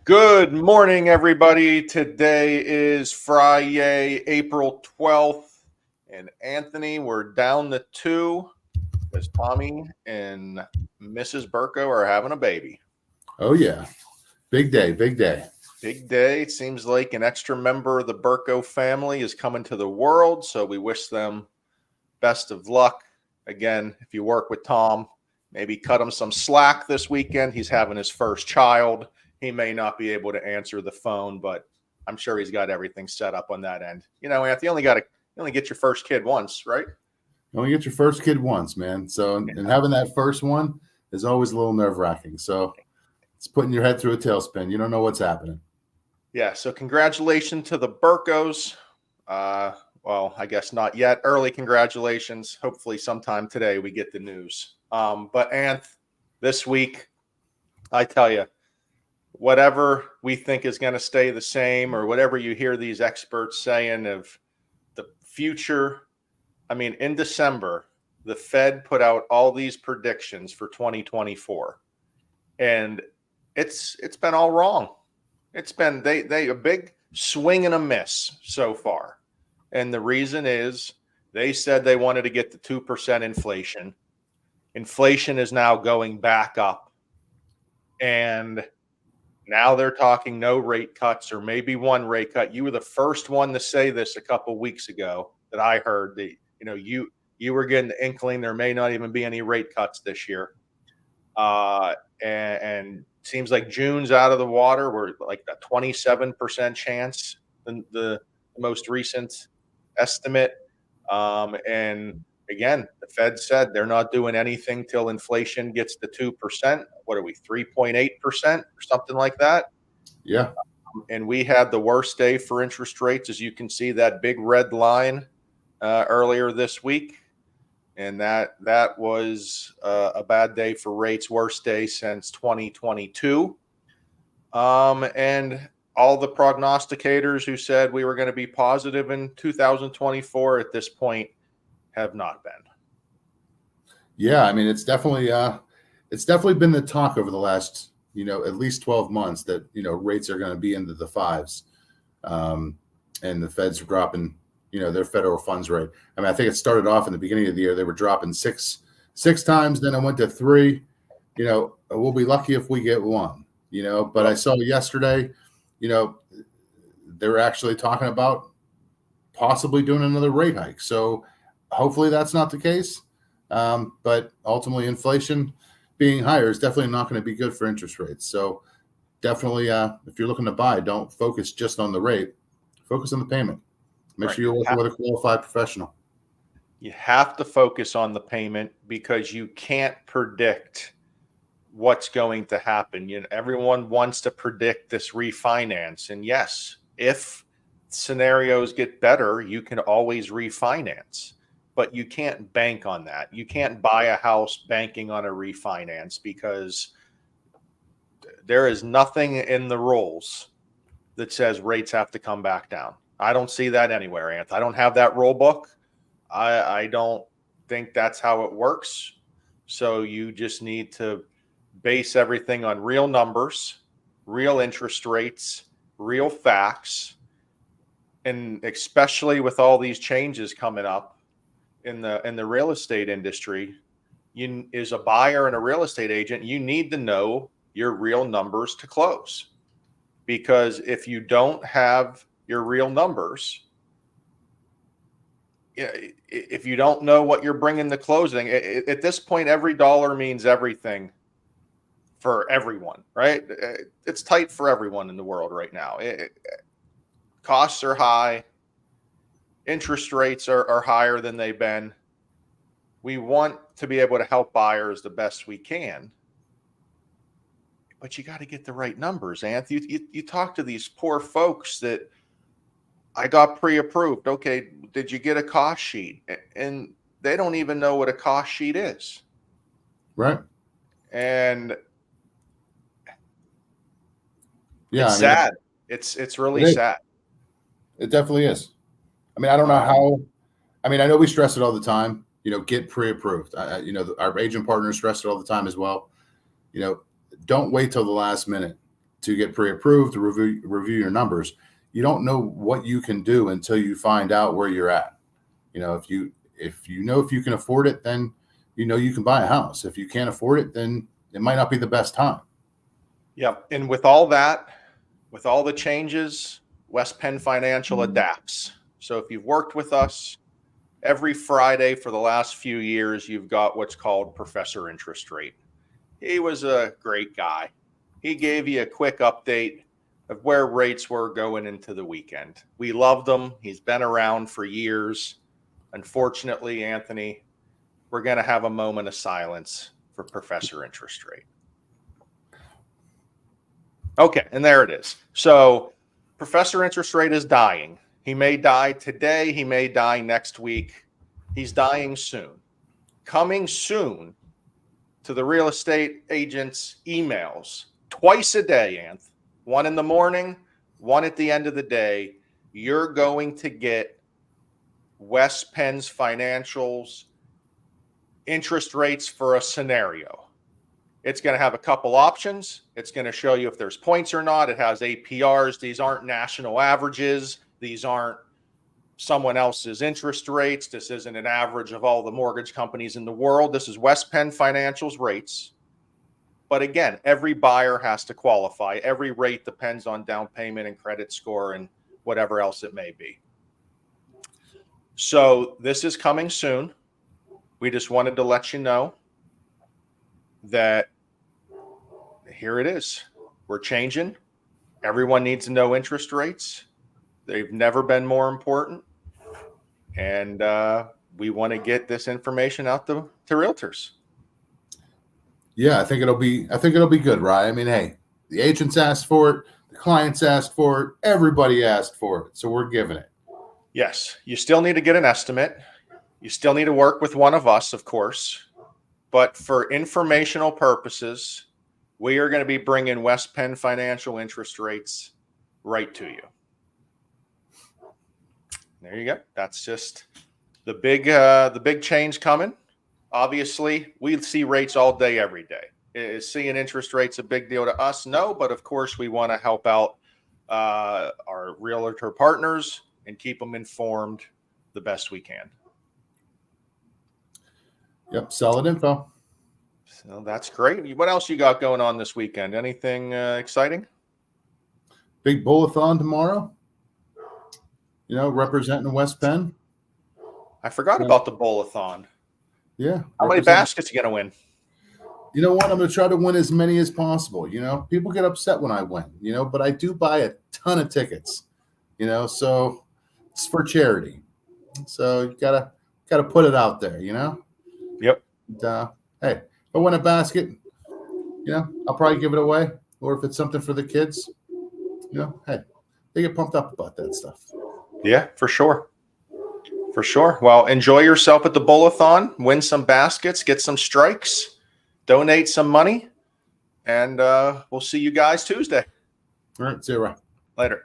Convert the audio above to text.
Good morning, everybody. Today is Friday, April 12th. And Anthony, we're down to two because Tommy and Mrs. Burko are having a baby. Oh, yeah. Big day, big day. Big day. It seems like an extra member of the Burko family is coming to the world. So we wish them best of luck. Again, if you work with Tom, maybe cut him some slack this weekend. He's having his first child. He may not be able to answer the phone, but I'm sure he's got everything set up on that end. You know, Anthony, you only get your first kid once, right? You only get your first kid once, man. So, and having that first one is always a little nerve-wracking. So it's putting your head through a tailspin. You don't know what's happening. Yeah. So congratulations to the Burkos. Well, I guess not yet. Early congratulations. Hopefully sometime today we get the news. But Anth, this week, I tell you, whatever we think is going to stay the same or whatever you hear these experts saying of the future. I mean, in December, the Fed put out all these predictions for 2024, and it's been all wrong. It's been they a big swing and a miss so far. And the reason is they said they wanted to get to 2% inflation. Inflation is now going back up. And now they're talking no rate cuts or maybe one rate cut. You were the first one to say this a couple weeks ago that I heard that, you were getting the inkling there may not even be any rate cuts this year. And seems like June's out of the water. We're like a 27% chance in the most recent estimate. And again, the Fed said they're not doing anything till inflation gets to 2%. What are we, 3.8% or something like that? Yeah. And we had the worst day for interest rates, as you can see, that big red line earlier this week. And that was a bad day for rates, worst day since 2022. And all the prognosticators who said we were going to be positive in 2024 at this point have not been. Yeah, I mean, it's definitely been the talk over the last, at least 12 months that, rates are going to be into the fives. And the Fed's dropping, their federal funds rate. I mean, I think it started off in the beginning of the year. They were dropping six times. Then it went to 3. We'll be lucky if we get 1, but I saw yesterday, they're actually talking about possibly doing another rate hike. So hopefully that's not the case. But ultimately inflation being higher is definitely not going to be good for interest rates. So definitely, if you're looking to buy, don't focus just on the rate, focus on the payment. Make sure you're working with a qualified professional. You have to focus on the payment because you can't predict what's going to happen. Everyone wants to predict this refinance. And yes, if scenarios get better, you can always refinance, but you can't bank on that. You can't buy a house banking on a refinance because there is nothing in the rules that says rates have to come back down. I don't see that anywhere, Anth. I don't have that rule book. I don't think that's how it works. So you just need to base everything on real numbers, real interest rates, real facts. And especially with all these changes coming up in the real estate industry, you as a buyer and a real estate agent, you need to know your real numbers to close. Because if you don't have your real numbers, if you don't know what you're bringing to closing, at this point, every dollar means everything for everyone, right? It's tight for everyone in the world right now. Costs are high. Interest rates are higher than they've been. We want to be able to help buyers the best we can. But you got to get the right numbers, Anthony. You talk to these poor folks that I got pre-approved. Okay, did you get a cost sheet? And they don't even know what a cost sheet is. Right. And yeah, it's sad. It's really sad. It definitely is. I mean, I don't know how. I mean, I know we stress it all the time. Get pre-approved. Our agent partners stress it all the time as well. Don't wait till the last minute to get pre-approved, to review your numbers. You don't know what you can do until you find out where you're at. If you can afford it, then you can buy a house. If you can't afford it, then it might not be the best time. Yeah. And with all that, with all the changes, West Penn Financial adapts. So if you've worked with us every Friday for the last few years, you've got what's called Professor Interest Rate. He was a great guy. He gave you a quick update of where rates were going into the weekend. We loved him. He's been around for years. Unfortunately, Anthony, we're going to have a moment of silence for Professor Interest Rate. Okay, and there it is. So Professor Interest Rate is dying. He may die today. He may die next week. He's dying soon. Coming soon to the real estate agent's emails twice a day, Anth. One in the morning, one at the end of the day. You're going to get West Penn's financials interest rates for a scenario. It's going to have a couple options. It's going to show you if there's points or not. It has APRs. These aren't national averages. These aren't someone else's interest rates. This isn't an average of all the mortgage companies in the world. This is West Penn Financial's rates. But again, every buyer has to qualify. Every rate depends on down payment and credit score and whatever else it may be. So this is coming soon. We just wanted to let you know that here it is. We're changing. Everyone needs to know interest rates. They've never been more important. And we want to get this information out to realtors. Yeah, I think it'll be good, right? I mean, hey, the agents asked for it, the clients asked for it, everybody asked for it. So we're giving it. Yes, you still need to get an estimate. You still need to work with one of us, of course. But for informational purposes, we are going to be bringing West Penn Financial interest rates right to you. There you go. That's just the big change coming. Obviously, we see rates all day, every day. Is seeing interest rates a big deal to us? No, but of course we want to help out our realtor partners and keep them informed the best we can. Yep, solid info. So that's great. What else you got going on this weekend? Anything exciting? Big bullathon tomorrow. Representing West Penn. I forgot about the bullathon. Yeah. How many baskets are you going to win? You know what? I'm going to try to win as many as possible. People get upset when I win, but I do buy a ton of tickets, so it's for charity. So you gotta put it out there, Yep. And, hey, if I win a basket, I'll probably give it away. Or if it's something for the kids, hey, they get pumped up about that stuff. Yeah, for sure. For sure. Well, enjoy yourself at the bullathon, win some baskets, get some strikes, donate some money, and we'll see you guys Tuesday. All right, see you around. Later.